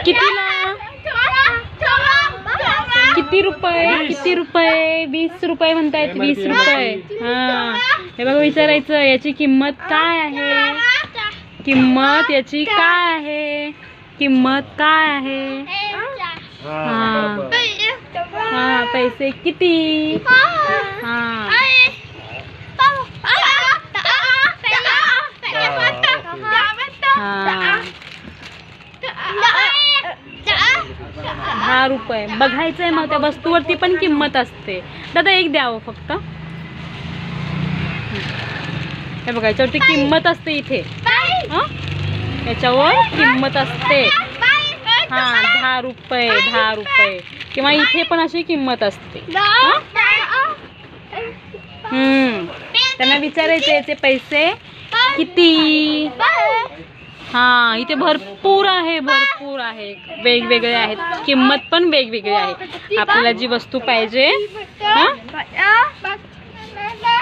कितीला? किती रुपये? किती रुपये? 20 रुपये म्हणतायत. 20 रुपये. हा, हे बघा विचारायचं याची किंमत काय आहे. किंमत याची काय आहे. किंमत काय आहे. हा हा, पैसे किती. हा हा, 10 रुपये. बघायचंय मग त्या वस्तूवरती पण किंमत असते. दादा एक द्यावं फक्त. हे बघा याच्यावरती किंमत असते. इथे याच्यावर किंमत असते. हा, 10 रुपये. 10 रुपये. किंवा इथे पण अशी किंमत असते. त्यांना विचारायचे याचे पैसे किती. हा, इथे भरपूर आहे. भरपूर आहे. वेगवेगळे आहेत. किंमत पण वेगवेगळी आहे. आपल्याला जी वस्तू पाहिजे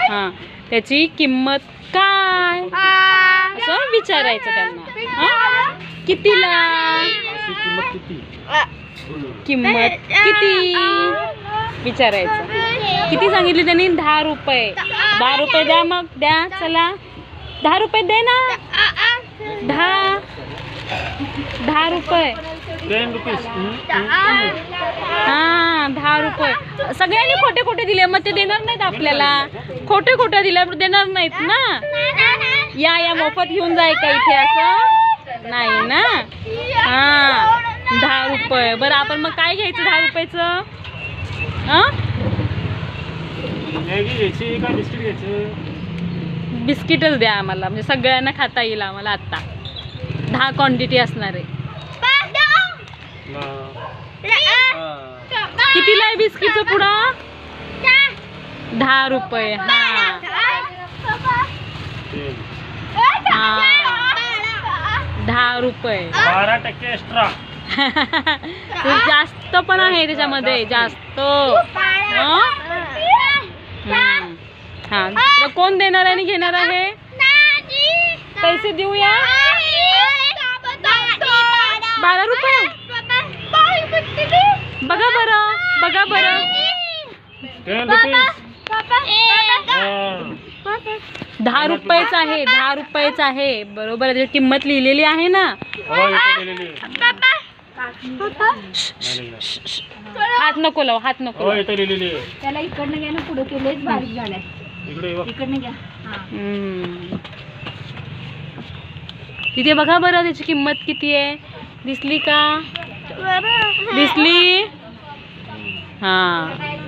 हा त्याची किंमत काय असं विचारायचं त्यांना. कितीला. किंमत किती विचारायचं. किती सांगितली त्यांनी. 10 रुपये. 10 रुपये द्या. मग द्या. चला 10 रुपये दे ना. 10 रुपये. हा, 10 रुपये. सगळ्यांनी खोटे खोटे दिले मग ते देणार नाहीत आपल्याला. खोटे खोटे दिल्यावर देणार नाहीत ना. या मोफत घेऊन जाय का इथे असं नाही ना. हा, 10 रुपये. बरं आपण मग काय घ्यायचं 10 रुपयाचं. बिस्किटच द्या आम्हाला. म्हणजे सगळ्यांना खाता येईल आम्हाला. आता 10 क्वांटिटी असणार आहे. कितीला आहे बिस्किटचं पुडा. 10 रुपये. हा 10 रुपये. 12% एक्स्ट्रा. जास्त पण आहे त्याच्यामध्ये. जास्त. हा, तर कोण देणार आणि घेणार आहे. पैसे देऊया. 12 रुपये. बघा बरं. बघा बरं. 10 रुपयेच आहे. 10 रुपयेच आहे. बरोबर आहे. त्याची किंमत लिहिलेली आहे ना. हात नको लाव. हात नको. त्याला इकडनं घ्या ना. पुढे केलेच बारीक झालाय. इकडनं घ्या. तिथे बघा बरं त्याची किंमत किती आहे. दिसली का. दिसली. हा